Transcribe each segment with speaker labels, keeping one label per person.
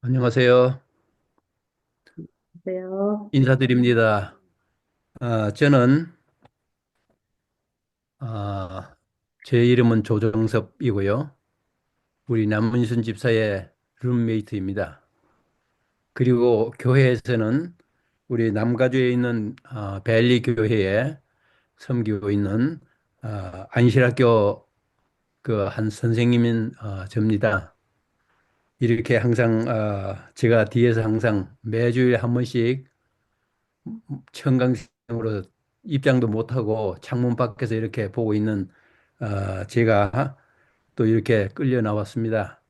Speaker 1: 안녕하세요.
Speaker 2: 안녕하세요.
Speaker 1: 인사드립니다. 저는 아, 제 이름은 조정섭이고요. 우리 남문순 집사의 룸메이트입니다. 그리고 교회에서는 우리 남가주에 있는 벨리 교회에 섬기고 있는 안실학교 그 한 선생님인 접니다. 이렇게 항상 제가 뒤에서 항상 매주일에 한 번씩 청강생으로 입장도 못하고 창문 밖에서 이렇게 보고 있는 제가 또 이렇게 끌려 나왔습니다.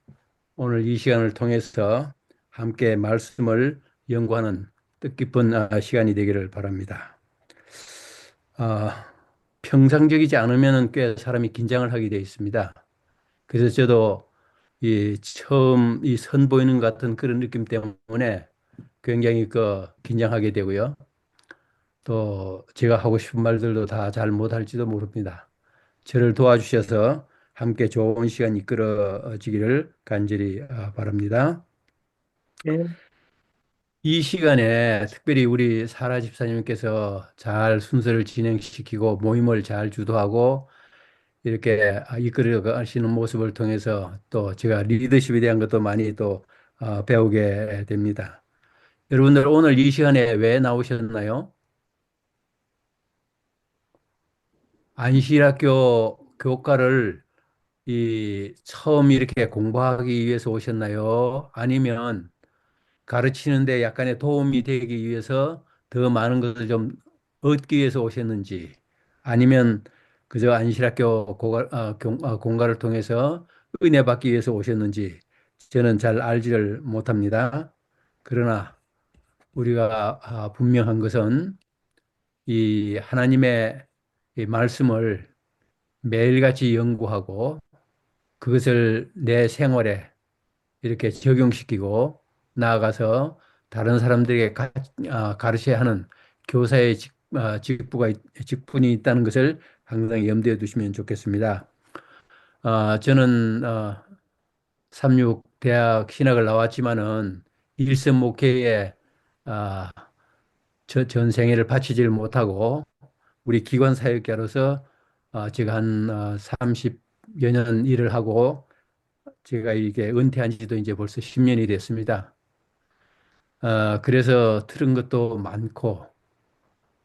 Speaker 1: 오늘 이 시간을 통해서 함께 말씀을 연구하는 뜻깊은 시간이 되기를 바랍니다. 아, 평상적이지 않으면 꽤 사람이 긴장을 하게 되어 있습니다. 그래서 저도 이 처음 이 선보이는 것 같은 그런 느낌 때문에 굉장히 긴장하게 되고요. 또 제가 하고 싶은 말들도 다 잘 못할지도 모릅니다. 저를 도와주셔서 함께 좋은 시간 이끌어지기를 간절히 바랍니다.
Speaker 2: 네,
Speaker 1: 이 시간에 특별히 우리 사라 집사님께서 잘 순서를 진행시키고 모임을 잘 주도하고 이렇게 이끌어 가시는 모습을 통해서 또 제가 리더십에 대한 것도 많이 또 배우게 됩니다. 여러분들 오늘 이 시간에 왜 나오셨나요? 안실학교 교과를 이 처음 이렇게 공부하기 위해서 오셨나요? 아니면 가르치는데 약간의 도움이 되기 위해서 더 많은 것을 좀 얻기 위해서 오셨는지, 아니면 그저 안실학교 공과를 통해서 은혜 받기 위해서 오셨는지 저는 잘 알지를 못합니다. 그러나 우리가 분명한 것은 이 하나님의 이 말씀을 매일같이 연구하고 그것을 내 생활에 이렇게 적용시키고 나아가서 다른 사람들에게 가르쳐야 하는 교사의 직분이 있다는 것을 항상 염두에 두시면 좋겠습니다. 저는 삼육 대학 신학을 나왔지만은 일선 목회에 아, 전생애를 바치질 못하고 우리 기관 사역자로서 제가 한 30여 년 일을 하고 제가 이게 은퇴한 지도 이제 벌써 10년이 됐습니다. 그래서 들은 것도 많고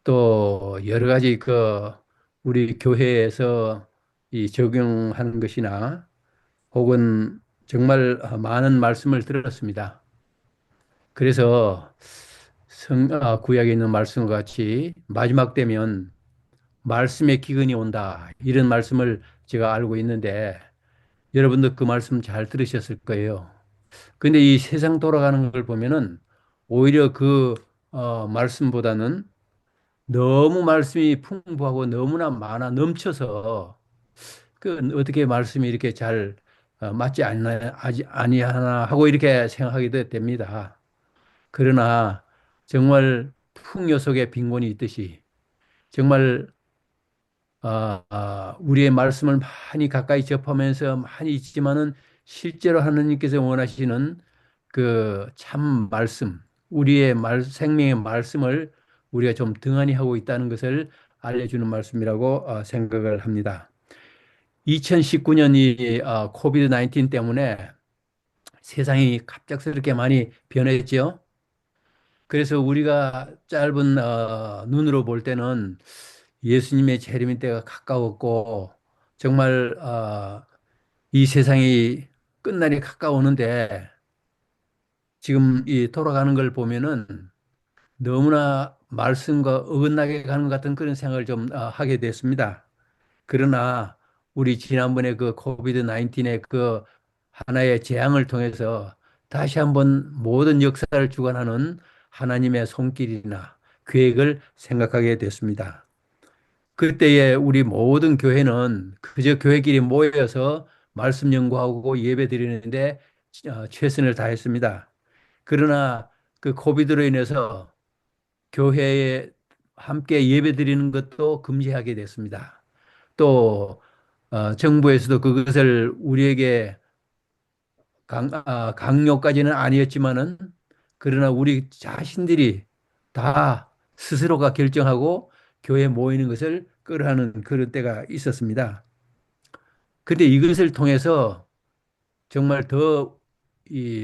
Speaker 1: 또 여러 가지 우리 교회에서 이 적용하는 것이나 혹은 정말 많은 말씀을 들었습니다. 그래서 구약에 있는 말씀과 같이 마지막 되면 말씀의 기근이 온다. 이런 말씀을 제가 알고 있는데 여러분도 그 말씀 잘 들으셨을 거예요. 근데 이 세상 돌아가는 걸 보면은 오히려 말씀보다는 너무 말씀이 풍부하고 너무나 많아 넘쳐서 어떻게 말씀이 이렇게 잘 맞지 않나 아니하나 하고 이렇게 생각하게 됩니다. 그러나 정말 풍요 속에 빈곤이 있듯이 정말 우리의 말씀을 많이 가까이 접하면서 많이 있지만은 실제로 하나님께서 원하시는 그 참 말씀, 우리의 생명의 말씀을 우리가 좀 등한히 하고 있다는 것을 알려주는 말씀이라고 생각을 합니다. 2019년이 코비드 19 때문에 세상이 갑작스럽게 많이 변했죠. 그래서 우리가 짧은 눈으로 볼 때는 예수님의 재림의 때가 가까웠고 정말 이 세상이 끝날이 가까우는데 지금 이 돌아가는 걸 보면은 너무나 말씀과 어긋나게 가는 것 같은 그런 생각을 좀 하게 됐습니다. 그러나 우리 지난번에 그 코비드 19의 그 하나의 재앙을 통해서 다시 한번 모든 역사를 주관하는 하나님의 손길이나 계획을 생각하게 됐습니다. 그때에 우리 모든 교회는 그저 교회끼리 모여서 말씀 연구하고 예배 드리는데 최선을 다했습니다. 그러나 그 코비드로 인해서 교회에 함께 예배 드리는 것도 금지하게 됐습니다. 또 정부에서도 그것을 우리에게 강요까지는 아니었지만은 그러나 우리 자신들이 다 스스로가 결정하고 교회 모이는 것을 끌어하는 그런 때가 있었습니다. 근데 이것을 통해서 정말 더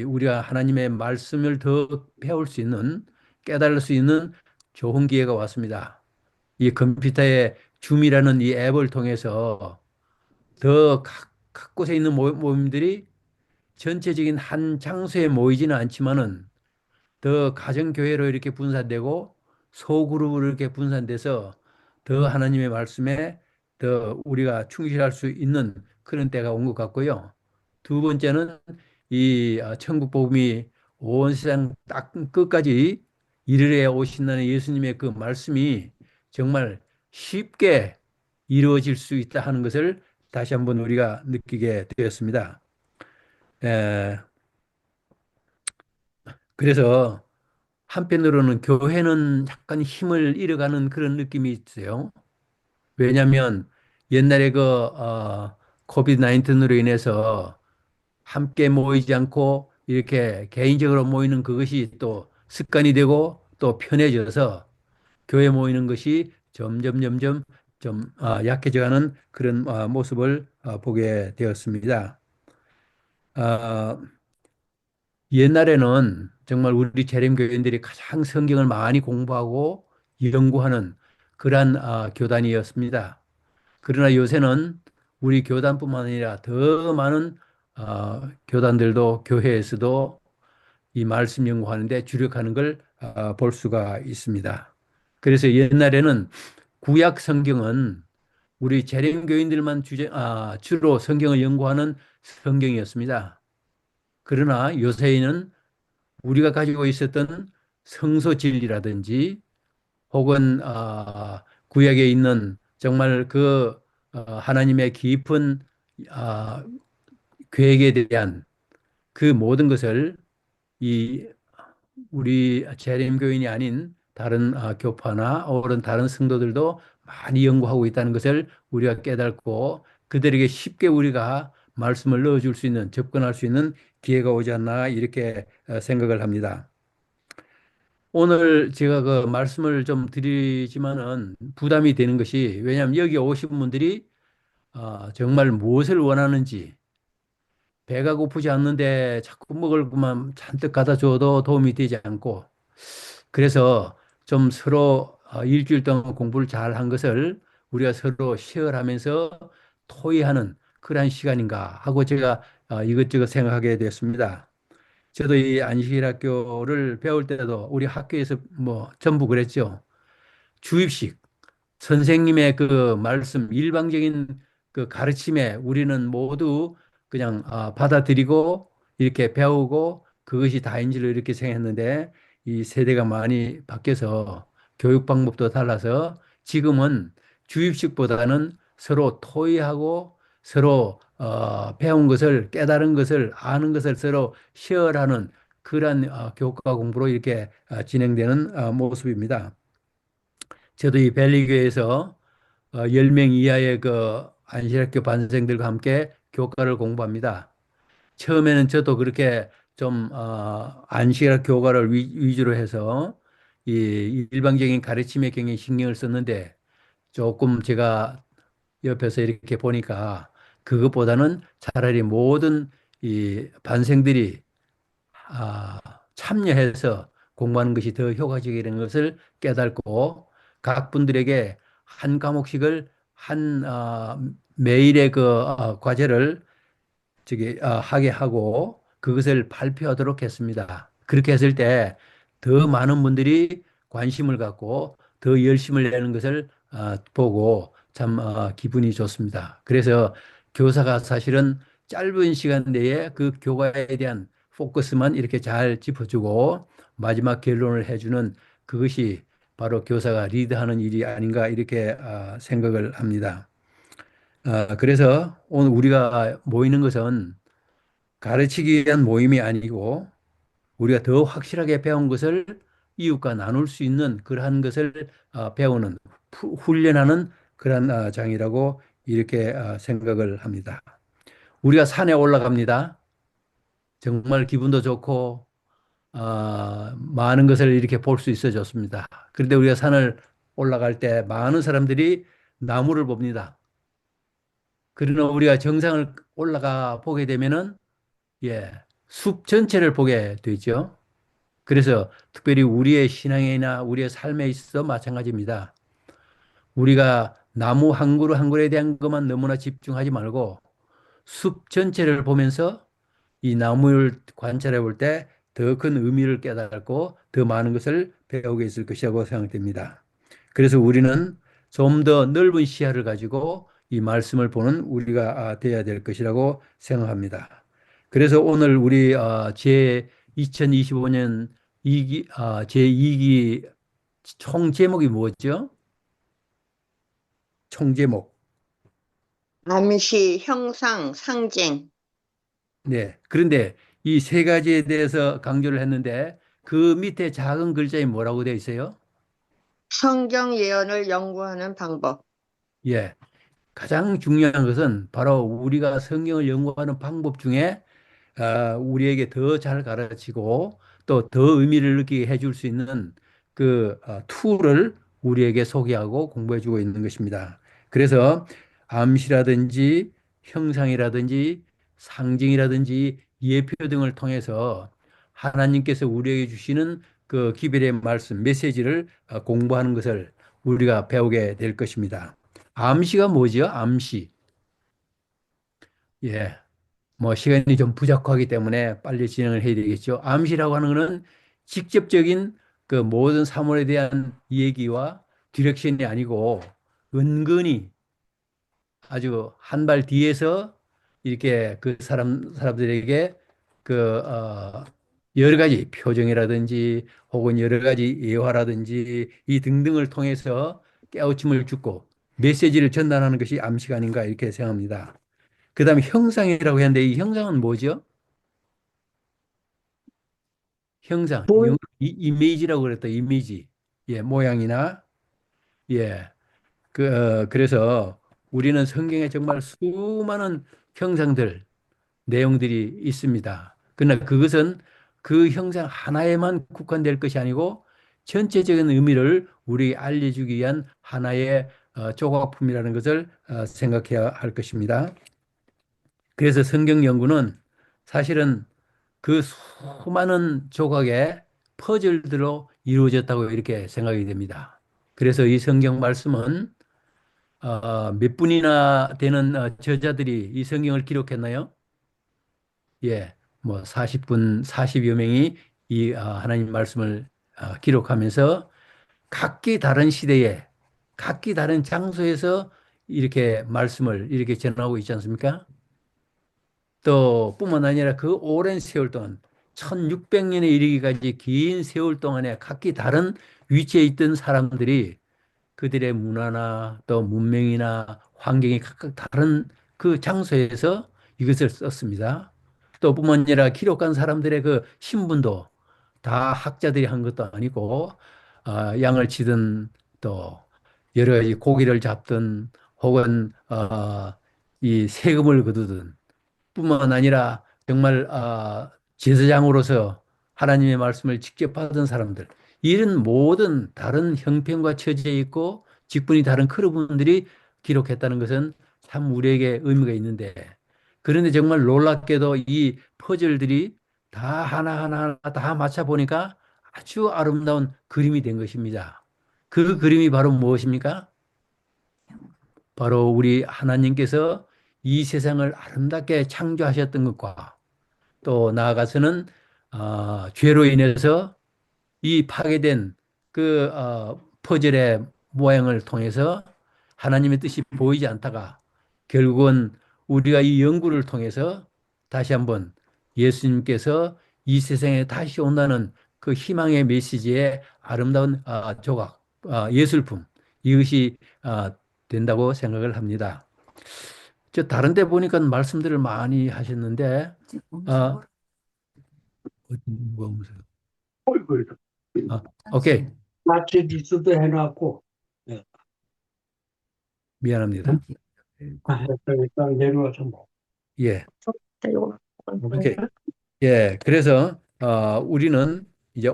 Speaker 1: 우리가 하나님의 말씀을 더 배울 수 있는 깨달을 수 있는 좋은 기회가 왔습니다. 이 컴퓨터의 줌이라는 이 앱을 통해서 더 각 곳에 있는 모임들이 전체적인 한 장소에 모이지는 않지만은 더 가정교회로 이렇게 분산되고 소그룹으로 이렇게 분산돼서 더 하나님의 말씀에 더 우리가 충실할 수 있는 그런 때가 온 것 같고요. 두 번째는 이 천국 복음이 온 세상 딱 끝까지 이르러 오신다는 예수님의 그 말씀이 정말 쉽게 이루어질 수 있다 하는 것을 다시 한번 우리가 느끼게 되었습니다. 에, 그래서 한편으로는 교회는 약간 힘을 잃어가는 그런 느낌이 있어요. 왜냐하면 옛날에 코비드 19으로 인해서 함께 모이지 않고 이렇게 개인적으로 모이는 그것이 또 습관이 되고 또 편해져서 교회 모이는 것이 점점 좀 약해져가는 그런 모습을 보게 되었습니다. 아, 옛날에는 정말 우리 재림교인들이 가장 성경을 많이 공부하고 연구하는 그러한 교단이었습니다. 그러나 요새는 우리 교단뿐만 아니라 더 많은 교단들도 교회에서도 이 말씀 연구하는데 주력하는 걸 볼 수가 있습니다. 그래서 옛날에는 구약 성경은 우리 재림교인들만 주로 성경을 연구하는 성경이었습니다. 그러나 요새에는 우리가 가지고 있었던 성서 진리라든지 혹은 구약에 있는 정말 하나님의 깊은 아, 계획에 대한 그 모든 것을 이 우리 재림교인이 아닌 다른 교파나 혹은 다른 성도들도 많이 연구하고 있다는 것을 우리가 깨닫고 그들에게 쉽게 우리가 말씀을 넣어줄 수 있는 접근할 수 있는 기회가 오지 않나 이렇게 생각을 합니다. 오늘 제가 그 말씀을 좀 드리지만은 부담이 되는 것이 왜냐하면 여기 오신 분들이 정말 무엇을 원하는지 배가 고프지 않는데 자꾸 먹을 것만 잔뜩 갖다 줘도 도움이 되지 않고 그래서 좀 서로 일주일 동안 공부를 잘 한 것을 우리가 서로 시어하면서 토의하는 그러한 시간인가 하고 제가 이것저것 생각하게 됐습니다. 저도 이 안식일학교를 배울 때도 우리 학교에서 뭐 전부 그랬죠. 주입식 선생님의 그 말씀 일방적인 그 가르침에 우리는 모두 그냥 받아들이고 이렇게 배우고 그것이 다인 줄로 이렇게 생각했는데 이 세대가 많이 바뀌어서 교육 방법도 달라서 지금은 주입식보다는 서로 토의하고 서로 배운 것을 깨달은 것을 아는 것을 서로 시어하는 그러한 교과 공부로 이렇게 진행되는 모습입니다. 저도 이 벨리교에서 10명 이하의 그 안식학교 반생들과 함께 교과를 공부합니다. 처음에는 저도 그렇게 좀 안식학 교과를 위주로 해서 이 일방적인 가르침에 굉장히 신경을 썼는데 조금 제가 옆에서 이렇게 보니까 그것보다는 차라리 모든 이 반생들이 아, 참여해서 공부하는 것이 더 효과적이라는 것을 깨닫고 각 분들에게 한 과목씩을 매일의 과제를 하게 하고 그것을 발표하도록 했습니다. 그렇게 했을 때 더 많은 분들이 관심을 갖고 더 열심을 내는 것을 보고 참 기분이 좋습니다. 그래서 교사가 사실은 짧은 시간 내에 그 교과에 대한 포커스만 이렇게 잘 짚어주고 마지막 결론을 해주는 그것이 바로 교사가 리드하는 일이 아닌가 이렇게 생각을 합니다. 그래서 오늘 우리가 모이는 것은 가르치기 위한 모임이 아니고 우리가 더 확실하게 배운 것을 이웃과 나눌 수 있는 그러한 것을 배우는 훈련하는 그러한 장이라고 이렇게 생각을 합니다. 우리가 산에 올라갑니다. 정말 기분도 좋고 많은 것을 이렇게 볼 수 있어 좋습니다. 그런데 우리가 산을 올라갈 때 많은 사람들이 나무를 봅니다. 그러나 우리가 정상을 올라가 보게 되면은 예, 숲 전체를 보게 되죠. 그래서 특별히 우리의 신앙이나 우리의 삶에 있어 마찬가지입니다. 우리가 나무 한 그루 한 그루에 대한 것만 너무나 집중하지 말고 숲 전체를 보면서 이 나무를 관찰해 볼 때 더 큰 의미를 깨닫고 더 많은 것을 배우게 있을 것이라고 생각됩니다. 그래서 우리는 좀 더 넓은 시야를 가지고 이 말씀을 보는 우리가 되어야 될 것이라고 생각합니다. 그래서 오늘 우리 제 2025년 제2기 총 제목이 뭐였죠? 총 제목.
Speaker 2: 암시, 형상, 상징.
Speaker 1: 네. 그런데 이 세 가지에 대해서 강조를 했는데 그 밑에 작은 글자에 뭐라고 되어 있어요?
Speaker 2: 성경 예언을 연구하는 방법.
Speaker 1: 예. 가장 중요한 것은 바로 우리가 성경을 연구하는 방법 중에 우리에게 더 잘 가르치고 또 더 의미를 느끼게 해줄 수 있는 그 툴을 우리에게 소개하고 공부해 주고 있는 것입니다. 그래서 암시라든지 형상이라든지 상징이라든지 예표 등을 통해서 하나님께서 우리에게 주시는 그 기별의 말씀, 메시지를 공부하는 것을 우리가 배우게 될 것입니다. 암시가 뭐지요? 암시. 예. 뭐 시간이 좀 부족하기 때문에 빨리 진행을 해야 되겠죠. 암시라고 하는 것은 직접적인 그 모든 사물에 대한 얘기와 디렉션이 아니고 은근히 아주 한 발 뒤에서 이렇게 그 사람들에게 그 여러 가지 표정이라든지 혹은 여러 가지 예화라든지 이 등등을 통해서 깨우침을 주고 메시지를 전달하는 것이 암시가 아닌가 이렇게 생각합니다. 그다음에 형상이라고 했는데 이 형상은 뭐죠? 형상,
Speaker 2: 본,
Speaker 1: 이미지라고 그랬다. 이미지. 예, 모양이나 예. 그래서 우리는 성경에 정말 수많은 형상들, 내용들이 있습니다. 그러나 그것은 그 형상 하나에만 국한될 것이 아니고 전체적인 의미를 우리에게 알려주기 위한 하나의 조각품이라는 것을 생각해야 할 것입니다. 그래서 성경 연구는 사실은 그 수많은 조각의 퍼즐들로 이루어졌다고 이렇게 생각이 됩니다. 그래서 이 성경 말씀은 몇 분이나 되는 저자들이 이 성경을 기록했나요? 예, 뭐 40분, 40여 명이 이 하나님 말씀을 기록하면서 각기 다른 시대에 각기 다른 장소에서 이렇게 말씀을 이렇게 전하고 있지 않습니까? 또 뿐만 아니라 그 오랜 세월 동안 1600년에 이르기까지 긴 세월 동안에 각기 다른 위치에 있던 사람들이 그들의 문화나 또 문명이나 환경이 각각 다른 그 장소에서 이것을 썼습니다. 또 뿐만 아니라 기록한 사람들의 그 신분도 다 학자들이 한 것도 아니고 양을 치든 또 여러 가지 고기를 잡든 혹은 이 세금을 거두든 뿐만 아니라 정말 제사장으로서 하나님의 말씀을 직접 받은 사람들 이런 모든 다른 형편과 처지에 있고 직분이 다른 그분들이 기록했다는 것은 참 우리에게 의미가 있는데 그런데 정말 놀랍게도 이 퍼즐들이 다 하나하나 다 맞춰 보니까 아주 아름다운 그림이 된 것입니다. 그 그림이 바로 무엇입니까? 바로 우리 하나님께서 이 세상을 아름답게 창조하셨던 것과 또 나아가서는 죄로 인해서 이 파괴된 그 퍼즐의 모양을 통해서 하나님의 뜻이 보이지 않다가 결국은 우리가 이 연구를 통해서 다시 한번 예수님께서 이 세상에 다시 온다는 그 희망의 메시지의 아름다운 조각, 예술품 이것이 된다고 생각을 합니다. 저 다른 데 보니까 말씀들을 많이 하셨는데 뭐가 무서워?
Speaker 3: 어이구,
Speaker 1: 아, 오케이.
Speaker 3: 마치 뉴스도 해놨고, 예.
Speaker 1: 미안합니다.
Speaker 3: 일단 내려와서 뭐.
Speaker 1: 예. 오케이. 예, 그래서 우리는 이제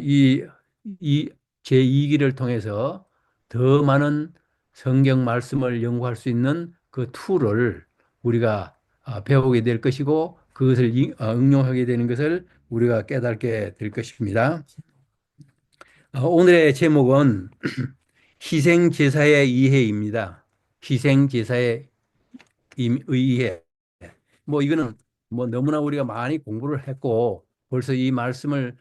Speaker 1: 이 제2기를 통해서 더 많은 성경 말씀을 연구할 수 있는 그 툴을 우리가 배우게 될 것이고 그것을 응용하게 되는 것을 우리가 깨닫게 될 것입니다. 오늘의 제목은 희생제사의 이해입니다. 희생제사의 의해. 뭐 이거는 뭐 너무나 우리가 많이 공부를 했고 벌써 이 말씀을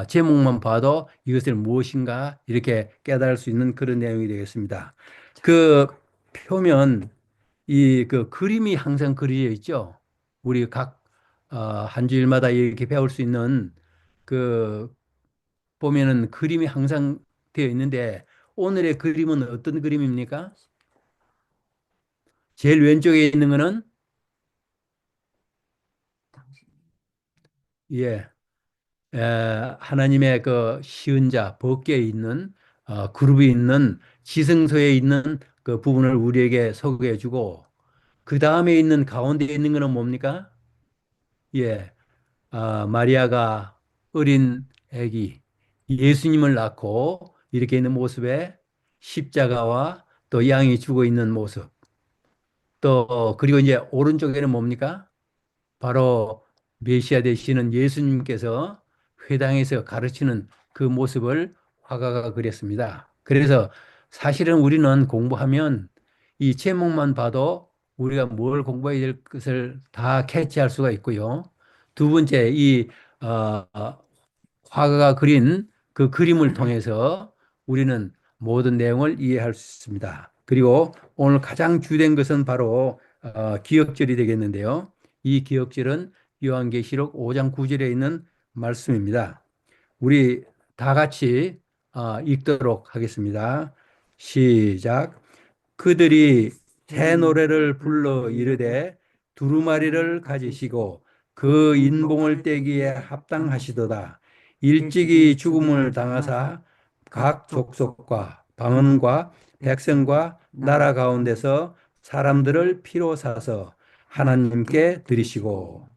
Speaker 1: 제목만 봐도 이것을 무엇인가 이렇게 깨달을 수 있는 그런 내용이 되겠습니다. 그 표면 이 그 그림이 항상 그려져 있죠. 우리 각 한 주일마다 이렇게 배울 수 있는 그 보면은 그림이 항상 되어 있는데 오늘의 그림은 어떤 그림입니까? 제일 왼쪽에 있는 거는 예. 하나님의 그 시은자, 법궤에 있는 그룹이 있는 지성소에 있는 그 부분을 우리에게 소개해 주고 그 다음에 있는 가운데 있는 거는 뭡니까? 예, 마리아가 어린 아기 예수님을 낳고 이렇게 있는 모습에 십자가와 또 양이 죽어 있는 모습 또 그리고 이제 오른쪽에는 뭡니까? 바로 메시아 되시는 예수님께서 회당에서 가르치는 그 모습을 화가가 그렸습니다. 그래서 사실은 우리는 공부하면 이 제목만 봐도 우리가 뭘 공부해야 될 것을 다 캐치할 수가 있고요. 두 번째, 이 화가가 그린 그 그림을 통해서 우리는 모든 내용을 이해할 수 있습니다. 그리고 오늘 가장 주된 것은 바로 기억절이 되겠는데요. 이 기억절은 요한계시록 5장 9절에 있는 말씀입니다. 우리 다 같이 읽도록 하겠습니다. 시작. 그들이 새 노래를 불러 이르되 두루마리를 가지시고 그 인봉을 떼기에 합당하시도다. 일찍이 죽음을 당하사 각 족속과 방언과 백성과 나라 가운데서 사람들을 피로 사서 하나님께 드리시고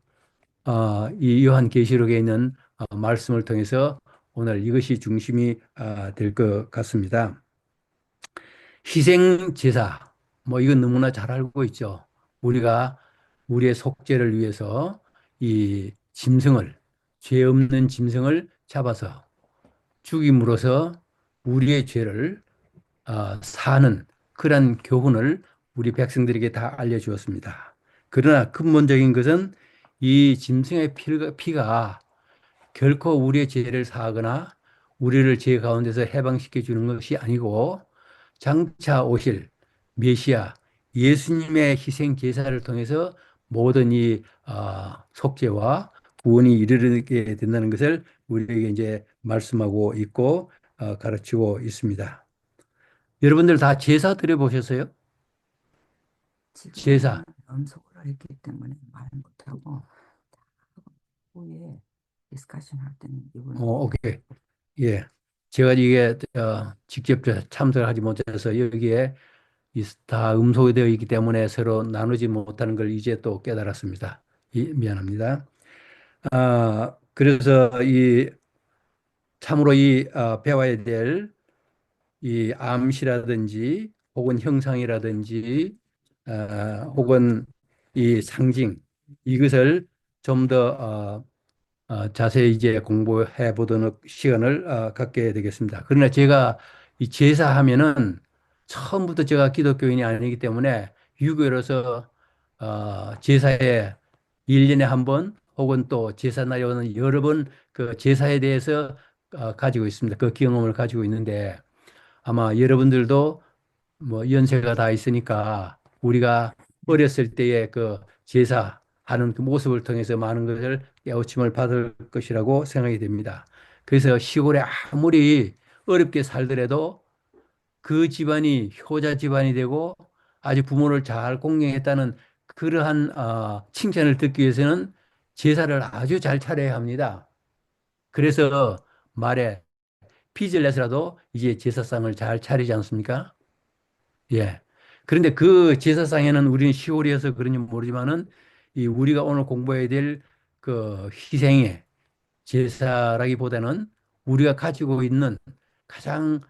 Speaker 1: 이 요한계시록에 있는 말씀을 통해서 오늘 이것이 중심이 될 것 같습니다. 희생 제사 뭐 이건 너무나 잘 알고 있죠. 우리가 우리의 속죄를 위해서 이 짐승을 죄 없는 짐승을 잡아서 죽임으로써 우리의 죄를 사는 그러한 교훈을 우리 백성들에게 다 알려주었습니다. 그러나 근본적인 것은 이 짐승의 피가 결코 우리의 죄를 사하거나 우리를 죄 가운데서 해방시켜 주는 것이 아니고 장차 오실 메시아 예수님의 희생 제사를 통해서 모든 이 속죄와 구원이 이르게 된다는 것을 우리에게 이제 말씀하고 있고 가르치고 있습니다. 여러분들 다 제사 드려 보셨어요?
Speaker 4: 지금
Speaker 1: 제사.
Speaker 4: 연속으로 했기 때문에 말 못하고 후에 디스커션 할 때는 이분은
Speaker 1: 오케이. 예. 제가 이게 직접 참석하지 못해서 여기에 다 음소거 되어 있기 때문에 서로 나누지 못하는 걸 이제 또 깨달았습니다. 미안합니다. 그래서 참으로 배워야 될 이 암시라든지 혹은 형상이라든지 혹은 이 상징 이것을 좀 더 자세히 이제 공부해 보도록 시간을 갖게 되겠습니다. 그러나 제가 이 제사하면은 처음부터 제가 기독교인이 아니기 때문에 유교로서 제사에 1년에 한 번 혹은 또 제사날이 오는 여러 번 그 제사에 대해서 가지고 있습니다. 그 경험을 가지고 있는데 아마 여러분들도 뭐 연세가 다 있으니까 우리가 어렸을 때의 그 제사하는 그 모습을 통해서 많은 것을 깨우침을 받을 것이라고 생각이 됩니다. 그래서 시골에 아무리 어렵게 살더라도 그 집안이 효자 집안이 되고 아주 부모를 잘 공경했다는 그러한 칭찬을 듣기 위해서는 제사를 아주 잘 차려야 합니다. 그래서 말에 빚을 내서라도 이제 제사상을 잘 차리지 않습니까? 예. 그런데 그 제사상에는 우리는 시골이어서 그런지 모르지만은 이 우리가 오늘 공부해야 될 그 희생의 제사라기보다는 우리가 가지고 있는 가장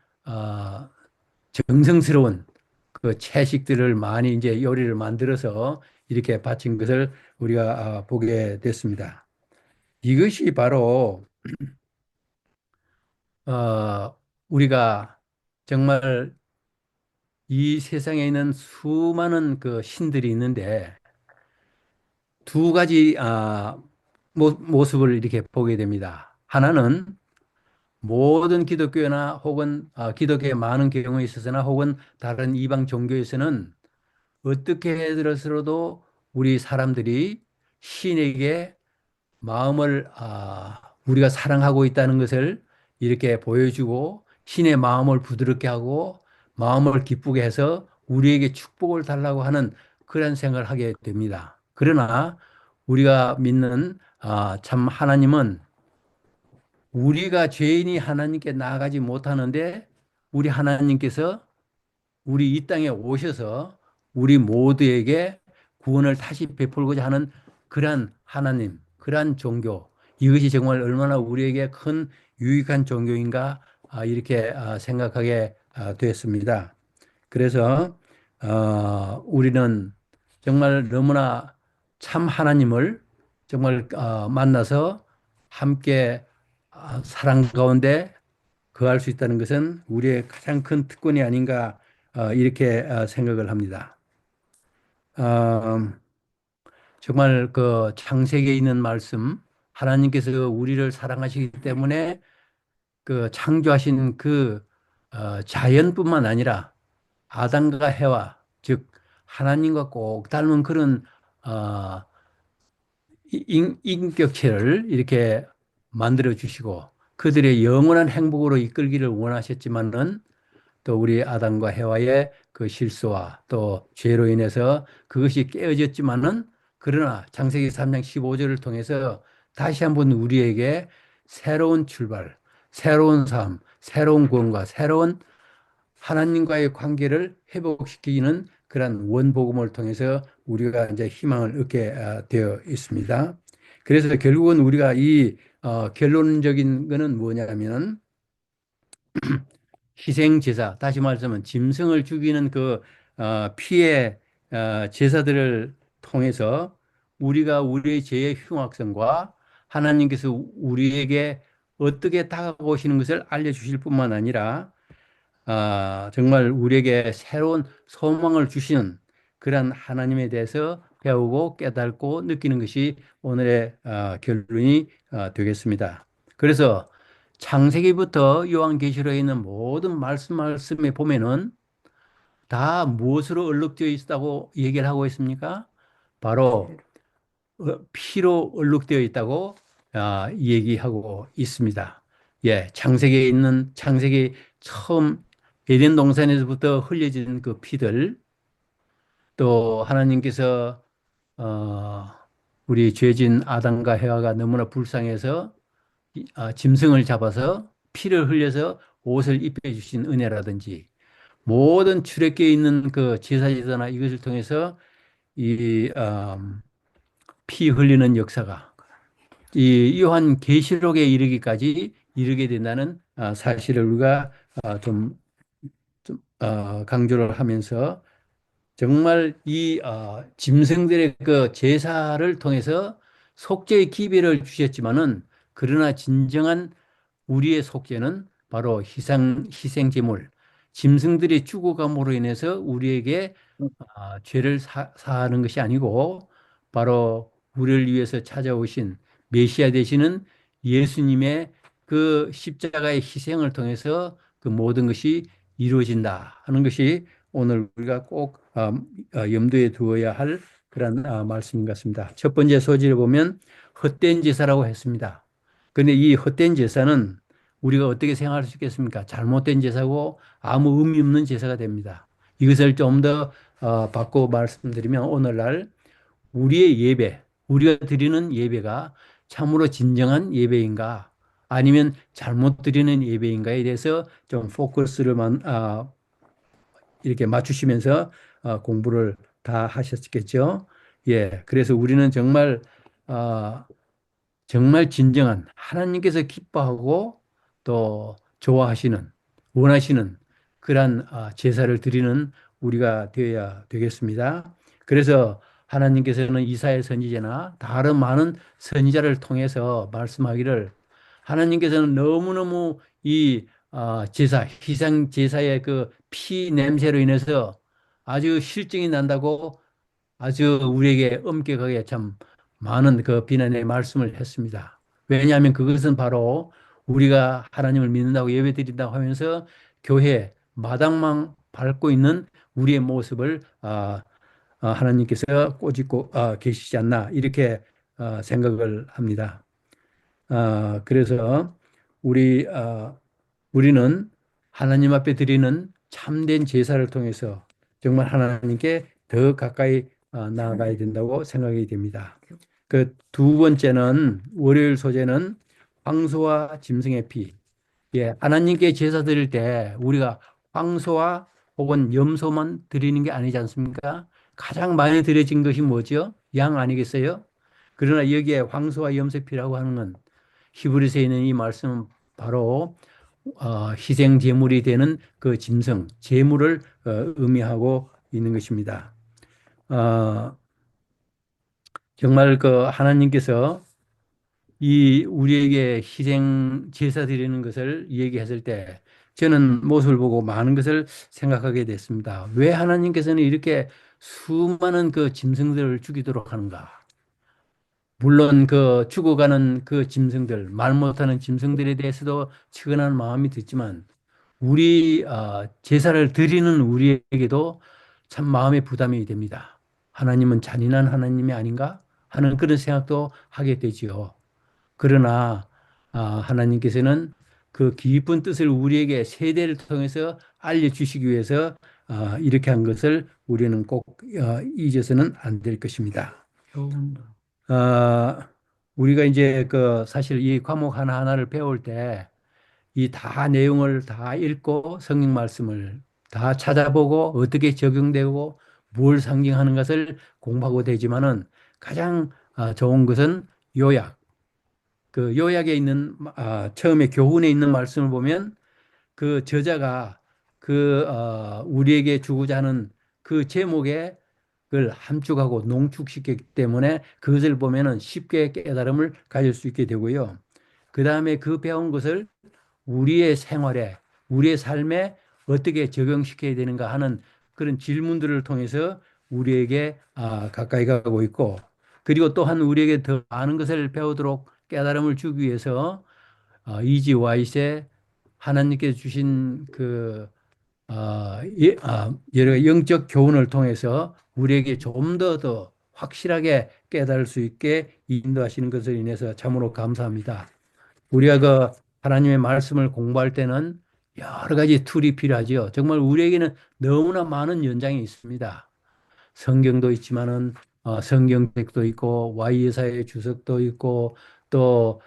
Speaker 1: 정성스러운 그 채식들을 많이 이제 요리를 만들어서 이렇게 바친 것을 우리가 보게 됐습니다. 이것이 바로 우리가 정말 이 세상에 있는 수많은 그 신들이 있는데 두 가지 모습을 이렇게 보게 됩니다. 하나는 모든 기독교나 혹은 기독교의 많은 경우에 있어서나 혹은 다른 이방 종교에서는 어떻게 들어서도 우리 사람들이 신에게 마음을 우리가 사랑하고 있다는 것을 이렇게 보여주고 신의 마음을 부드럽게 하고 마음을 기쁘게 해서 우리에게 축복을 달라고 하는 그런 생각을 하게 됩니다. 그러나 우리가 믿는 참 하나님은 우리가 죄인이 하나님께 나아가지 못하는데 우리 하나님께서 우리 이 땅에 오셔서 우리 모두에게 구원을 다시 베풀고자 하는 그러한 하나님, 그러한 종교, 이것이 정말 얼마나 우리에게 큰 유익한 종교인가 이렇게 생각하게 되었습니다. 그래서 우리는 정말 너무나 참 하나님을 정말 만나서 함께 사랑 가운데 거할 수 있다는 것은 우리의 가장 큰 특권이 아닌가 이렇게 생각을 합니다. 정말 그 창세기에 있는 말씀 하나님께서 우리를 사랑하시기 때문에 그 창조하신 그 자연뿐만 아니라 아담과 해와 즉 하나님과 꼭 닮은 그런 어, 인격체를 이렇게 만들어 주시고 그들의 영원한 행복으로 이끌기를 원하셨지만은 또 우리 아담과 해와의 그 실수와 또 죄로 인해서 그것이 깨어졌지만은 그러나 창세기 3장 15절을 통해서 다시 한번 우리에게 새로운 출발, 새로운 삶, 새로운 구원과 새로운 하나님과의 관계를 회복시키는 그런 원복음을 통해서 우리가 이제 희망을 얻게 되어 있습니다. 그래서 결국은 우리가 이 결론적인 거는 뭐냐면 희생 제사, 다시 말하자면 짐승을 죽이는 그 피의 제사들을 통해서 우리가 우리의 죄의 흉악성과 하나님께서 우리에게 어떻게 다가오시는 것을 알려주실 뿐만 아니라 정말 우리에게 새로운 소망을 주시는 그런 하나님에 대해서 배우고 깨닫고 느끼는 것이 오늘의 결론이 되겠습니다. 그래서 창세기부터 요한계시록에 있는 모든 말씀에 보면은 다 무엇으로 얼룩되어 있다고 얘기를 하고 있습니까? 바로 피로 얼룩되어 있다고 얘기하고 있습니다. 예, 창세기에 있는 창세기 처음 에덴 동산에서부터 흘려진 그 피들 또 하나님께서 우리 죄진 아담과 해와가 너무나 불쌍해서 짐승을 잡아서 피를 흘려서 옷을 입혀주신 은혜라든지 모든 출애굽기에 있는 그 제사지도나 이것을 통해서 이 피 흘리는 역사가 이 요한 계시록에 이르기까지 이르게 된다는 사실을 우리가 좀 강조를 하면서 정말 이 짐승들의 그 제사를 통해서 속죄의 기별을 주셨지만은 그러나 진정한 우리의 속죄는 바로 희생제물, 짐승들이 죽어감으로 인해서 우리에게 죄를 사하는 것이 아니고 바로 우리를 위해서 찾아오신 메시아 되시는 예수님의 그 십자가의 희생을 통해서 그 모든 것이 이루어진다 하는 것이 오늘 우리가 꼭 염두에 두어야 할 그런 말씀인 것 같습니다. 첫 번째 소지를 보면 헛된 제사라고 했습니다. 그런데 이 헛된 제사는 우리가 어떻게 생각할 수 있겠습니까? 잘못된 제사고 아무 의미 없는 제사가 됩니다. 이것을 좀 더 바꿔 말씀드리면 오늘날 우리의 예배, 우리가 드리는 예배가 참으로 진정한 예배인가 아니면 잘못 드리는 예배인가에 대해서 좀 포커스를 이렇게 맞추시면서 공부를 다 하셨겠죠. 예, 그래서 우리는 정말 정말 진정한 하나님께서 기뻐하고 또 좋아하시는, 원하시는 그러한 제사를 드리는 우리가 되어야 되겠습니다. 그래서 하나님께서는 이사야 선지자나 다른 많은 선지자를 통해서 말씀하기를, 하나님께서는 너무너무 이 제사, 희생 제사의 그 피 냄새로 인해서 아주 실증이 난다고 아주 우리에게 엄격하게 참 많은 그 비난의 말씀을 했습니다. 왜냐하면 그것은 바로 우리가 하나님을 믿는다고 예배드린다고 하면서 교회 마당만 밟고 있는 우리의 모습을 하나님께서 꼬집고 계시지 않나 이렇게 생각을 합니다. 그래서 우리 우리는 하나님 앞에 드리는 참된 제사를 통해서 정말 하나님께 더 가까이 나아가야 된다고 생각이 됩니다. 그 두 번째는 월요일 소재는 황소와 짐승의 피. 예, 하나님께 제사 드릴 때 우리가 황소와 혹은 염소만 드리는 게 아니지 않습니까? 가장 많이 드려진 것이 뭐죠? 양 아니겠어요? 그러나 여기에 황소와 염소피라고 하는 건 히브리서에 있는 이 말씀은 바로 희생 제물이 되는 그 짐승, 제물을 의미하고 있는 것입니다. 정말 그 하나님께서 이 우리에게 희생 제사 드리는 것을 얘기했을 때 저는 모습을 보고 많은 것을 생각하게 됐습니다. 왜 하나님께서는 이렇게 수많은 그 짐승들을 죽이도록 하는가? 물론 그 죽어가는 그 짐승들, 말 못하는 짐승들에 대해서도 측은한 마음이 들지만 우리 제사를 드리는 우리에게도 참 마음의 부담이 됩니다. 하나님은 잔인한 하나님이 아닌가 하는 그런 생각도 하게 되지요. 그러나 하나님께서는 그 깊은 뜻을 우리에게 세대를 통해서 알려주시기 위해서 이렇게 한 것을 우리는 꼭 잊어서는 안 될 것입니다.
Speaker 4: 교훈도.
Speaker 1: 우리가 이제 그 사실 이 과목 하나하나를 배울 때 이 다 내용을 다 읽고 성경 말씀을 다 찾아보고 어떻게 적용되고 뭘 상징하는 것을 공부하고 되지만은 가장 좋은 것은 요약. 그 요약에 있는 처음에 교훈에 있는 말씀을 보면 그 저자가 그 우리에게 주고자 하는 그 제목에 그걸 함축하고 농축시켰기 때문에 그것을 보면은 쉽게 깨달음을 가질 수 있게 되고요. 그 다음에 그 배운 것을 우리의 생활에, 우리의 삶에 어떻게 적용시켜야 되는가 하는 그런 질문들을 통해서 우리에게 가까이 가고 있고, 그리고 또한 우리에게 더 많은 것을 배우도록 깨달음을 주기 위해서 이지 와이세 하나님께서 주신 그 여러 영적 교훈을 통해서 우리에게 좀 더 확실하게 깨달을 수 있게 인도하시는 것을 인해서 참으로 감사합니다. 우리가 그 하나님의 말씀을 공부할 때는 여러 가지 툴이 필요하지요. 정말 우리에게는 너무나 많은 연장이 있습니다. 성경도 있지만은 성경책도 있고 와이에사의 주석도 있고 또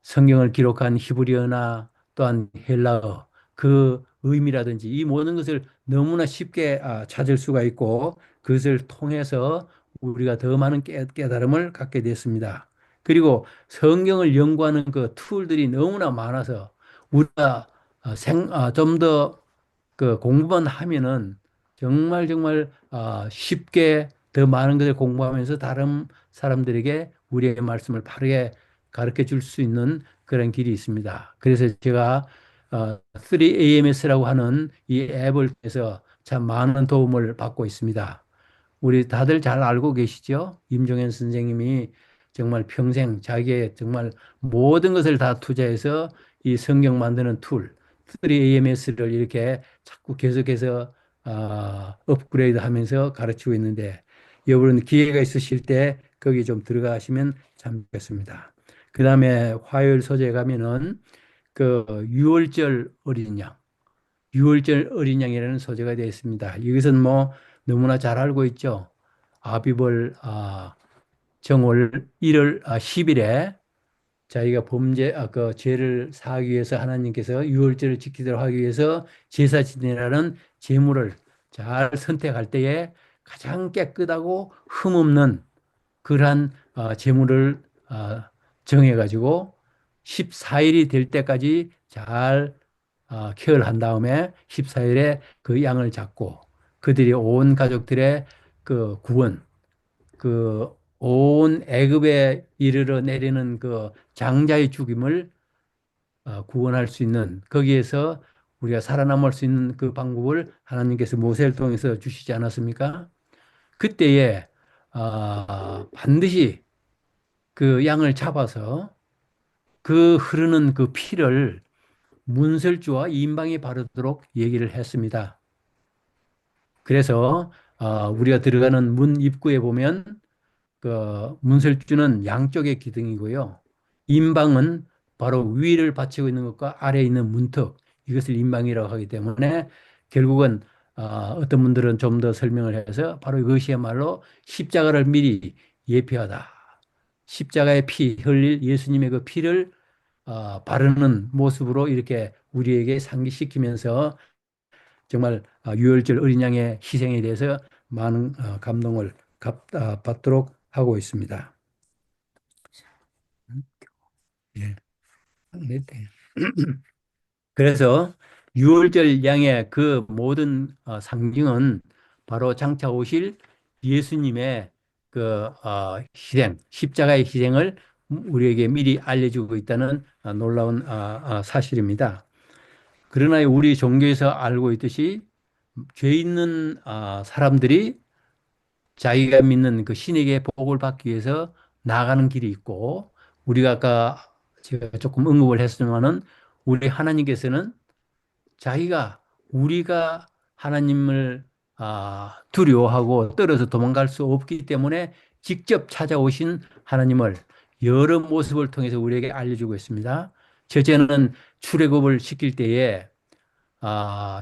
Speaker 1: 성경을 기록한 히브리어나 또한 헬라어 그 의미라든지 이 모든 것을 너무나 쉽게 찾을 수가 있고 그것을 통해서 우리가 더 많은 깨달음을 갖게 됐습니다. 그리고 성경을 연구하는 그 툴들이 너무나 많아서 우리가 좀 더 그 공부만 하면은 정말 정말 쉽게 더 많은 것을 공부하면서 다른 사람들에게 우리의 말씀을 바르게 가르쳐 줄 수 있는 그런 길이 있습니다. 그래서 제가 3AMS라고 하는 이 앱을 통해서 참 많은 도움을 받고 있습니다. 우리 다들 잘 알고 계시죠? 임종현 선생님이 정말 평생 자기의 정말 모든 것을 다 투자해서 이 성경 만드는 툴, 3AMS를 이렇게 자꾸 계속해서 업그레이드 하면서 가르치고 있는데 여러분 기회가 있으실 때 거기 좀 들어가시면 참 좋겠습니다. 그 다음에 화요일 소재에 가면은 그 유월절 어린 양, 유월절 어린 양이라는 소재가 되어 있습니다. 이것은 뭐 너무나 잘 알고 있죠. 아비벌 정월 1월 10일에 자기가 그 죄를 사하기 위해서 하나님께서 유월절을 지키도록 하기 위해서 제사 지내라는 제물을 잘 선택할 때에 가장 깨끗하고 흠없는 그러한 제물을 어, 정해가지고 14일이 될 때까지 잘 케어를 한 다음에 14일에 그 양을 잡고 그들이 온 가족들의 그 구원, 그 온 애굽에 이르러 내리는 그 장자의 죽임을 구원할 수 있는 거기에서 우리가 살아남을 수 있는 그 방법을 하나님께서 모세를 통해서 주시지 않았습니까? 그때에 반드시 그 양을 잡아서 그 흐르는 그 피를 문설주와 임방에 바르도록 얘기를 했습니다. 그래서 우리가 들어가는 문 입구에 보면 그 문설주는 양쪽의 기둥이고요. 임방은 바로 위를 받치고 있는 것과 아래에 있는 문턱, 이것을 임방이라고 하기 때문에 결국은 어떤 분들은 좀 더 설명을 해서 바로 이것이야말로 십자가를 미리 예표하다. 십자가의 피 흘릴 예수님의 그 피를 바르는 모습으로 이렇게 우리에게 상기시키면서 정말 유월절 어린 양의 희생에 대해서 많은 감동을 받도록 하고 있습니다. 예. 네, 네. 그래서 유월절 양의 그 모든 상징은 바로 장차 오실 예수님의 그 희생, 십자가의 희생을 우리에게 미리 알려주고 있다는 놀라운 사실입니다. 그러나 우리 종교에서 알고 있듯이 죄 있는 사람들이 자기가 믿는 그 신에게 복을 받기 위해서 나아가는 길이 있고 우리가 아까 제가 조금 언급을 했지만은 우리 하나님께서는 자기가 우리가 하나님을 두려워하고 떨어서 도망갈 수 없기 때문에 직접 찾아오신 하나님을 여러 모습을 통해서 우리에게 알려주고 있습니다. 첫째는 출애굽을 시킬 때에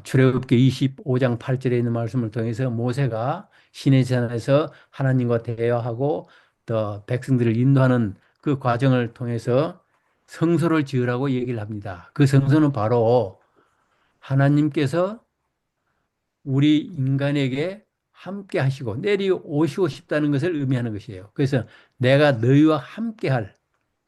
Speaker 1: 출애굽기 25장 8절에 있는 말씀을 통해서 모세가 시내산에서 하나님과 대화하고 또 백성들을 인도하는 그 과정을 통해서 성소를 지으라고 얘기를 합니다. 그 성소는 바로 하나님께서 우리 인간에게 함께 하시고 내려오시고 싶다는 것을 의미하는 것이에요. 그래서 내가 너희와 함께 할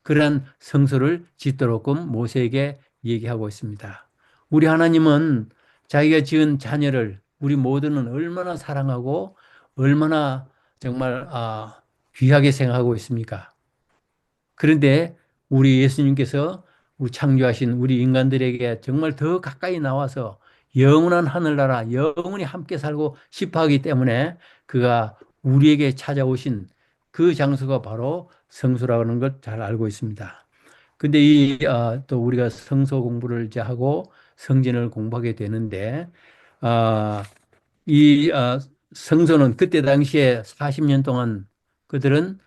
Speaker 1: 그러한 성소를 짓도록끔 모세에게 얘기하고 있습니다. 우리 하나님은 자기가 지은 자녀를 우리 모두는 얼마나 사랑하고 얼마나 정말 귀하게 생각하고 있습니까? 그런데 우리 예수님께서 우리 창조하신 우리 인간들에게 정말 더 가까이 나와서 영원한 하늘나라 영원히 함께 살고 싶어 하기 때문에 그가 우리에게 찾아오신 그 장소가 바로 성소라는 걸 잘 알고 있습니다. 근데 또 우리가 성서 공부를 이제 하고 성전을 공부하게 되는데, 이 성소는 그때 당시에 40년 동안 그들은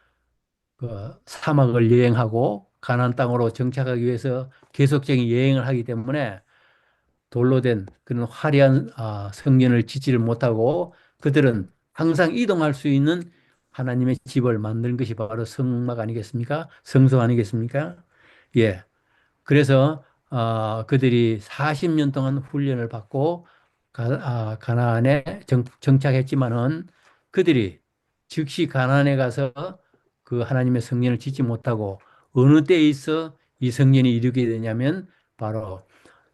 Speaker 1: 그 사막을 여행하고 가나안 땅으로 정착하기 위해서 계속적인 여행을 하기 때문에 돌로 된 그런 화려한 성전을 짓지를 못하고 그들은 항상 이동할 수 있는 하나님의 집을 만든 것이 바로 성막 아니겠습니까? 성소 아니겠습니까? 예. 그래서 그들이 40년 동안 훈련을 받고 가나안에 정착했지만은 그들이 즉시 가나안에 가서 그 하나님의 성전을 짓지 못하고 어느 때에 있어 이 성전이 이루게 되냐면 바로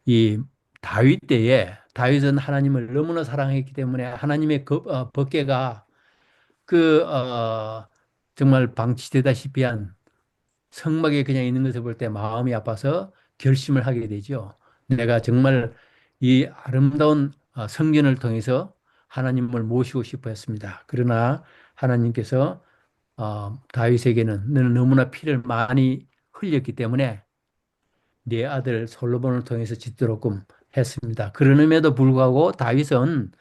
Speaker 1: 이 다윗 때에 다윗은 하나님을 너무나 사랑했기 때문에 하나님의 법궤가 그 정말 방치되다시피 한 성막에 그냥 있는 것을 볼 때 마음이 아파서 결심을 하게 되죠. 내가 정말 이 아름다운 성전을 통해서 하나님을 모시고 싶어 했습니다. 그러나 하나님께서 다윗에게는 너는 너무나 피를 많이 흘렸기 때문에 네 아들 솔로몬을 통해서 짓도록끔 했습니다. 그러는에도 불구하고 다윗은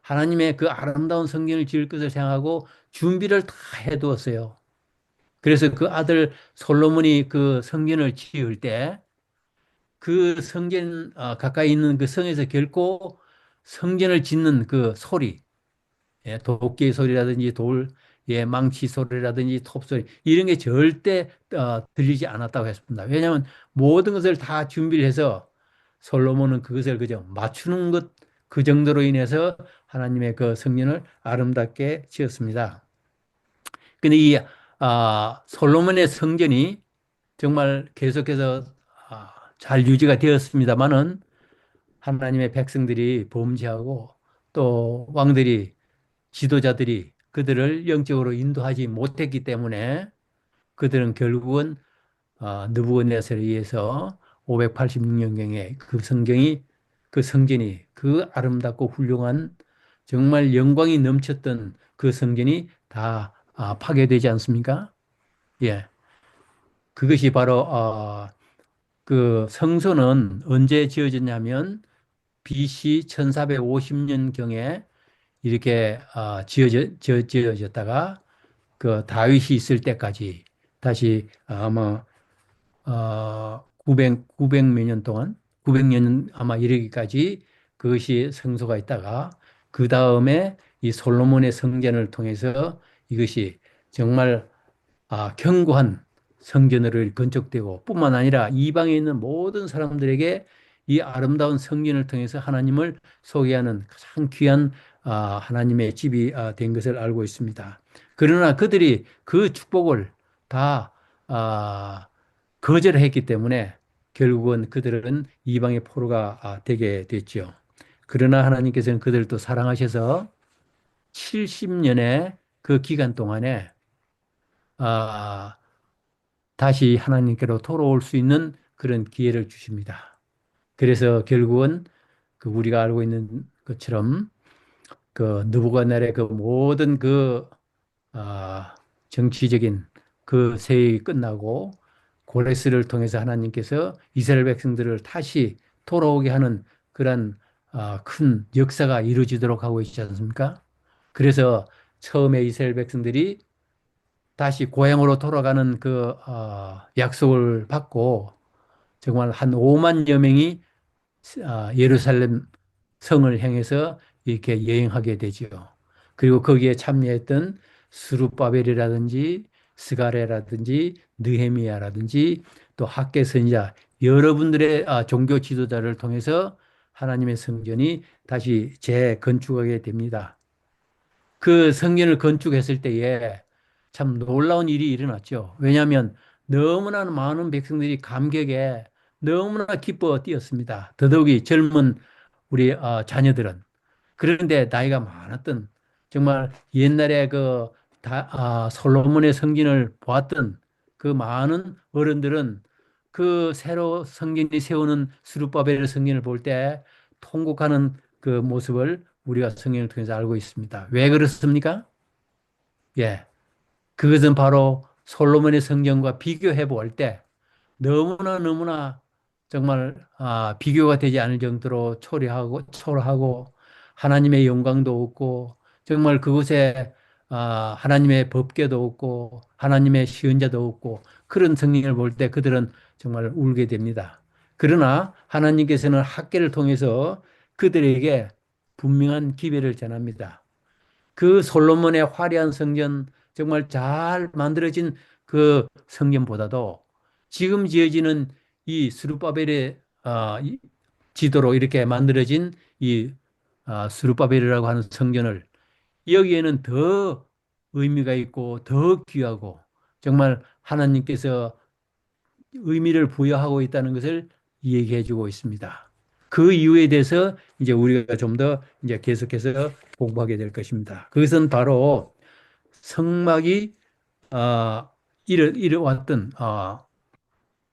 Speaker 1: 하나님의 그 아름다운 성전을 지을 것을 생각하고 준비를 다 해두었어요. 그래서 그 아들 솔로몬이 그 성전을 지을 때 그 성전 가까이 있는 그 성에서 결코 성전을 짓는 그 소리, 도끼 소리라든지 망치 소리라든지 톱 소리 이런 게 절대 들리지 않았다고 했습니다. 왜냐하면 모든 것을 다 준비를 해서 솔로몬은 그것을 그저 맞추는 것 그 정도로 인해서 하나님의 그 성전을 아름답게 지었습니다. 근데 이 솔로몬의 성전이 정말 계속해서 잘 유지가 되었습니다만은 하나님의 백성들이 범죄하고 또 왕들이 지도자들이 그들을 영적으로 인도하지 못했기 때문에 그들은 결국은 느부갓네살에 의해서 586년경에 그 성전이 그 아름답고 훌륭한 정말 영광이 넘쳤던 그 성전이 다 파괴되지 않습니까? 예. 그것이 바로 그 성소는 언제 지어졌냐면 BC 1450년경에 이렇게 지어졌다가 그 다윗이 있을 때까지 다시 아마 900몇 년 동안 900년 아마 이르기까지 그것이 성소가 있다가 그 다음에 이 솔로몬의 성전을 통해서 이것이 정말 견고한 성전으로 건축되고 뿐만 아니라 이방에 있는 모든 사람들에게 이 아름다운 성전을 통해서 하나님을 소개하는 가장 귀한 하나님의 집이 된 것을 알고 있습니다. 그러나 그들이 그 축복을 다 거절했기 때문에 결국은 그들은 이방의 포로가 되게 됐죠. 그러나 하나님께서는 그들을 또 사랑하셔서 70년의 그 기간 동안에 아, 다시 하나님께로 돌아올 수 있는 그런 기회를 주십니다. 그래서 결국은 그 우리가 알고 있는 것처럼 그 느부갓네살의 그 모든 그 정치적인 그 세력이 끝나고 고레스를 통해서 하나님께서 이스라엘 백성들을 다시 돌아오게 하는 그런 큰 역사가 이루어지도록 하고 있지 않습니까? 그래서 처음에 이스라엘 백성들이 다시 고향으로 돌아가는 그 약속을 받고 정말 한 5만여 명이 예루살렘 성을 향해서 이렇게 여행하게 되죠. 그리고 거기에 참여했던 스룹바벨이라든지 스가랴라든지 느헤미야라든지 또 학개 선지자 여러분들의 종교 지도자를 통해서 하나님의 성전이 다시 재건축하게 됩니다. 그 성전을 건축했을 때에 참 놀라운 일이 일어났죠. 왜냐하면 너무나 많은 백성들이 감격에 너무나 기뻐 뛰었습니다. 더더욱이 젊은 우리 자녀들은. 그런데 나이가 많았던 정말 옛날에 솔로몬의 성전을 보았던 그 많은 어른들은 그 새로 성전이 세우는 스룹바벨의 성전을 볼 때 통곡하는 그 모습을 우리가 성경을 통해서 알고 있습니다. 왜 그렇습니까? 예. 그것은 바로 솔로몬의 성전과 비교해 볼 때 너무나 정말 비교가 되지 않을 정도로 초라하고 하나님의 영광도 없고 정말 그곳에 하나님의 법궤도 없고 하나님의 시은자도 없고 그런 성경을 볼 때 그들은 정말 울게 됩니다. 그러나 하나님께서는 학개를 통해서 그들에게 분명한 기회를 전합니다. 그 솔로몬의 화려한 성전 정말 잘 만들어진 그 성전보다도 지금 지어지는 이 스룹바벨의 지도로 이렇게 만들어진 이 스룹바벨이라고 하는 성전을 여기에는 더 의미가 있고 더 귀하고 정말 하나님께서 의미를 부여하고 있다는 것을 얘기해 주고 있습니다. 그 이유에 대해서 이제 우리가 좀 더 이제 계속해서 공부하게 될 것입니다. 그것은 바로 성막이 이뤄왔던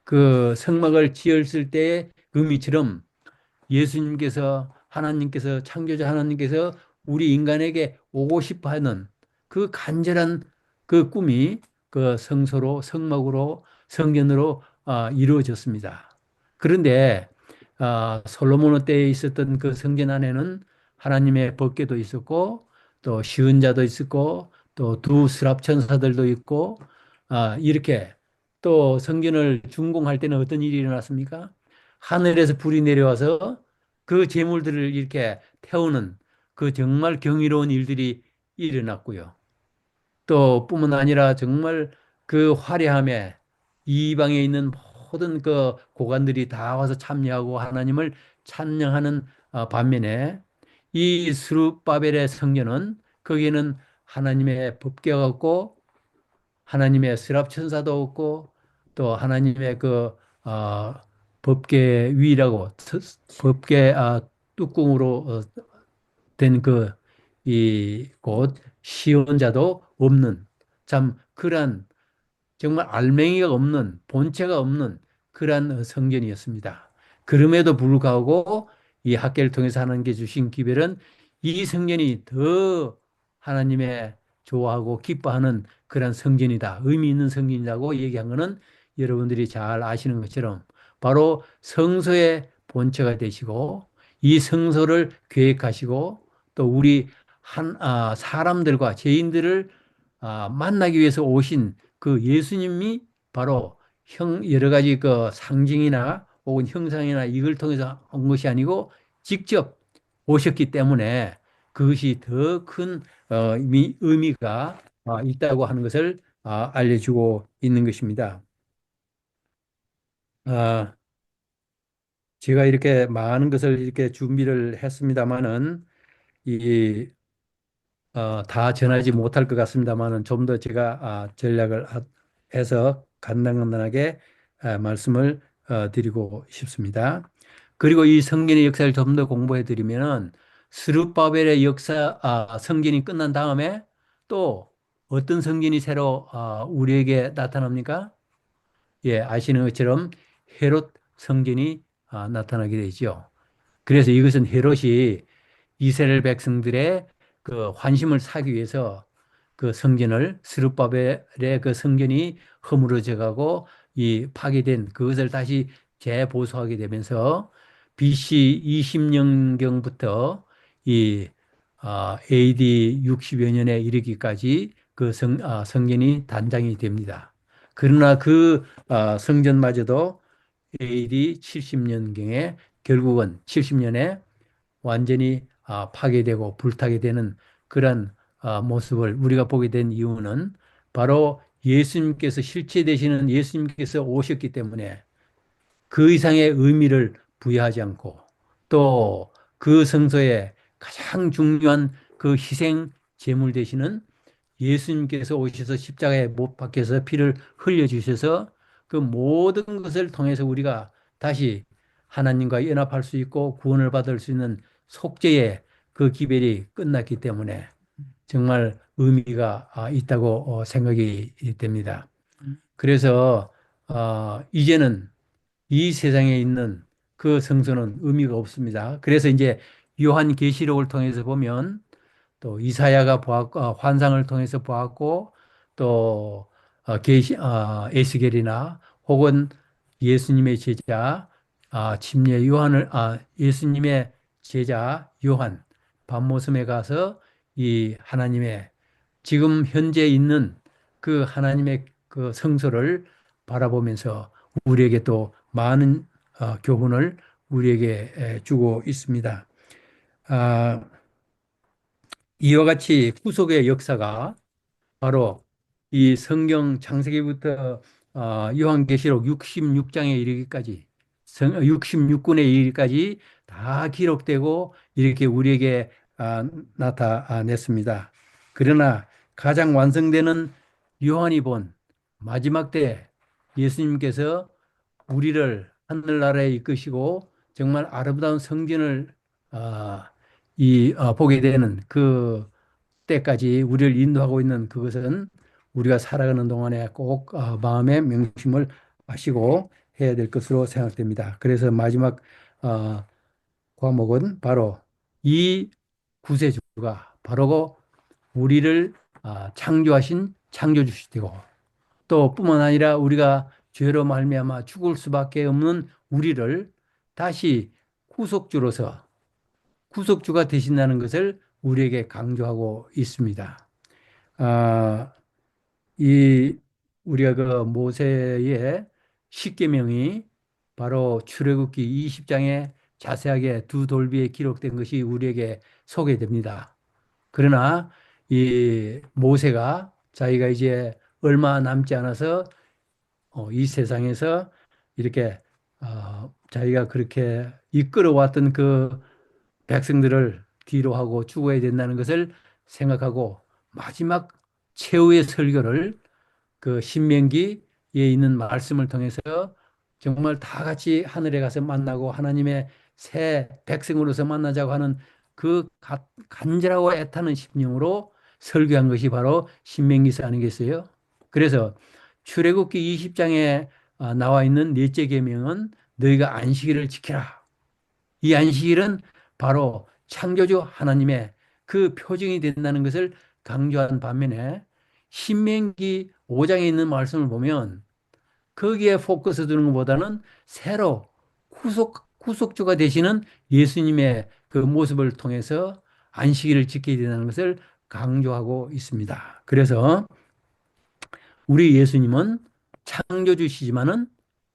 Speaker 1: 그 성막을 지었을 때의 의미처럼 예수님께서 하나님께서 창조자 하나님께서 우리 인간에게 오고 싶어 하는 그 간절한 그 꿈이 그 성소로 성막으로 성전으로 이루어졌습니다. 그런데 솔로몬 때에 있었던 그 성전 안에는 하나님의 법궤도 있었고 또 시은자도 있었고 또 두 스랍 천사들도 있고 이렇게 또 성전을 준공할 때는 어떤 일이 일어났습니까? 하늘에서 불이 내려와서 그 제물들을 이렇게 태우는 그 정말 경이로운 일들이 일어났고요. 또 뿐만 아니라 정말 그 화려함에 이방에 있는 모든 그 고관들이 다 와서 참여하고 하나님을 찬양하는 반면에 이 스룹바벨의 성전은 거기에는 하나님의 법궤가 없고 하나님의 스랍천사도 없고 또 하나님의 그 어, 법계 위라고 법계 뚜껑으로 된 그 이 곳 시온자도 없는 참 그러한 정말 알맹이가 없는 본체가 없는 그러한 성전이었습니다. 그럼에도 불구하고 이 학계를 통해서 하나님께 주신 기별은 이 성전이 더 하나님의 좋아하고 기뻐하는 그런 성전이다. 의미 있는 성전이라고 얘기한 것은 여러분들이 잘 아시는 것처럼 바로 성소의 본체가 되시고 이 성소를 계획하시고 또 우리 사람들과 죄인들을 만나기 위해서 오신 그 예수님이 바로 여러 가지 그 상징이나 혹은 형상이나 이걸 통해서 온 것이 아니고 직접 오셨기 때문에 그것이 더 큰 의미가 있다고 하는 것을 알려주고 있는 것입니다. 아, 제가 이렇게 많은 것을 이렇게 준비를 했습니다마는 이 다 전하지 못할 것 같습니다만은 좀 더 제가 전략을 해서 간단간단하게 말씀을 드리고 싶습니다. 그리고 이 성경의 역사를 좀 더 공부해 드리면은 스룹바벨의 역사 성경이 끝난 다음에 또 어떤 성경이 새로 우리에게 나타납니까? 예, 아시는 것처럼 헤롯 성전이 나타나게 되죠. 그래서 이것은 헤롯이 이스라엘 백성들의 그 환심을 사기 위해서 그 성전을 스룹바벨의 그 성전이 허물어져 가고 이 파괴된 그것을 다시 재보수하게 되면서 BC 20년경부터 이 AD 60여 년에 이르기까지 그 성전이 단장이 됩니다. 그러나 그 성전마저도 AD 70년경에 결국은 70년에 완전히 파괴되고 불타게 되는 그런 모습을 우리가 보게 된 이유는 바로 예수님께서 실체 되시는 예수님께서 오셨기 때문에 그 이상의 의미를 부여하지 않고 또 그 성소에 가장 중요한 그 희생 제물 되시는 예수님께서 오셔서 십자가에 못 박혀서 피를 흘려주셔서 그 모든 것을 통해서 우리가 다시 하나님과 연합할 수 있고 구원을 받을 수 있는 속죄의 그 기별이 끝났기 때문에 정말 의미가 있다고 생각이 됩니다. 그래서 이제는 이 세상에 있는 그 성소는 의미가 없습니다. 그래서 이제 요한계시록을 통해서 보면 또 이사야가 보았고 환상을 통해서 보았고 또 에스겔이나 혹은 예수님의 제자 침례 요한을 예수님의 제자 요한 밤모섬에 가서 이 하나님의 지금 현재 있는 그 하나님의 그 성소를 바라보면서 우리에게 또 많은 교훈을 우리에게 주고 있습니다. 아, 이와 같이 구속의 역사가 바로 이 성경 창세기부터 요한계시록 66장에 이르기까지 66권에 이르기까지 다 기록되고 이렇게 우리에게 나타냈습니다. 그러나 가장 완성되는 요한이 본 마지막 때 예수님께서 우리를 하늘나라에 이끄시고 정말 아름다운 성전을 보게 되는 그 때까지 우리를 인도하고 있는 그것은 우리가 살아가는 동안에 꼭 마음에 명심을 하시고 해야 될 것으로 생각됩니다. 그래서 마지막 어, 과목은 바로 이 구세주가 바로 우리를 창조하신 창조주시되고 또 뿐만 아니라 우리가 죄로 말미암아 죽을 수밖에 없는 우리를 다시 구속주로서 구속주가 되신다는 것을 우리에게 강조하고 있습니다. 아, 이 우리가 그 모세의 십계명이 바로 출애굽기 20장에 자세하게 두 돌비에 기록된 것이 우리에게 소개됩니다. 그러나 이 모세가 자기가 이제 얼마 남지 않아서 이 세상에서 이렇게 자기가 그렇게 이끌어왔던 그 백성들을 뒤로 하고 죽어야 된다는 것을 생각하고 마지막 최후의 설교를 그 신명기에 있는 말씀을 통해서 정말 다 같이 하늘에 가서 만나고 하나님의 새 백성으로서 만나자고 하는 그 간절하고 애타는 심령으로 설교한 것이 바로 신명기서 아니겠어요? 그래서 출애굽기 20장에 나와 있는 넷째 계명은 너희가 안식일을 지키라. 이 안식일은 바로 창조주 하나님의 그 표징이 된다는 것을 강조한 반면에 신명기 5장에 있는 말씀을 보면 거기에 포커스 두는 것보다는 새로 구속주가 되시는 예수님의 그 모습을 통해서 안식일을 지켜야 된다는 것을 강조하고 있습니다. 그래서 우리 예수님은 창조주시지만은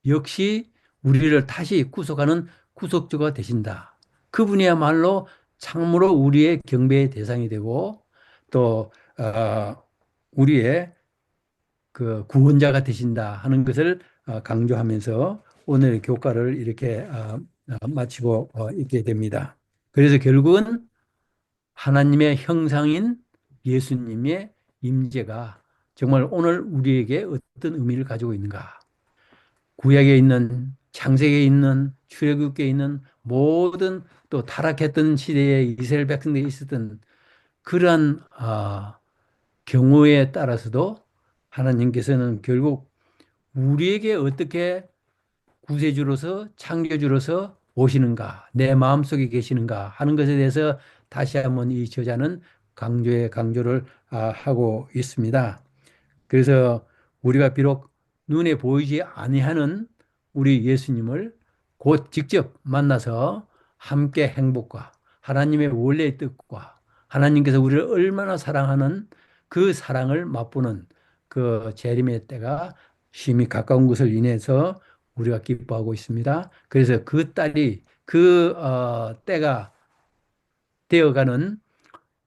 Speaker 1: 역시 우리를 다시 구속하는 구속주가 되신다. 그분이야말로 참으로 우리의 경배의 대상이 되고 또 우리의 그 구원자가 되신다 하는 것을 강조하면서 오늘 교과를 이렇게 마치고 있게 됩니다. 그래서 결국은 하나님의 형상인 예수님의 임재가 정말 오늘 우리에게 어떤 의미를 가지고 있는가? 구약에 있는 창세기에 있는 출애굽기에 있는 모든 또 타락했던 시대에 이스라엘 백성들이 있었던 그러한 경우에 따라서도 하나님께서는 결국 우리에게 어떻게 구세주로서 창조주로서 오시는가, 내 마음속에 계시는가 하는 것에 대해서 다시 한번 이 저자는 강조를 하고 있습니다. 그래서 우리가 비록 눈에 보이지 아니하는 우리 예수님을 곧 직접 만나서 함께 행복과 하나님의 원래의 뜻과 하나님께서 우리를 얼마나 사랑하는 그 사랑을 맛보는 그 재림의 때가 심히 가까운 것을 인해서 우리가 기뻐하고 있습니다. 그래서 그 딸이 그 때가 되어가는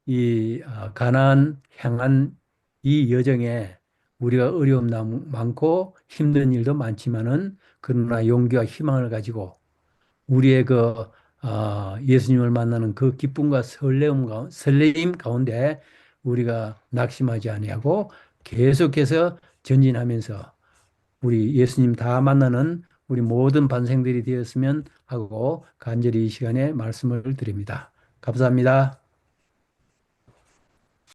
Speaker 1: 이 가나안 향한 이 여정에 우리가 어려움 많고 힘든 일도 많지만은 그러나 용기와 희망을 가지고 우리의 그 예수님을 만나는 그 기쁨과 설레임 가운데 우리가 낙심하지 아니하고 계속해서 전진하면서 우리 예수님 다 만나는 우리 모든 반생들이 되었으면 하고 간절히 이 시간에 말씀을 드립니다. 감사합니다.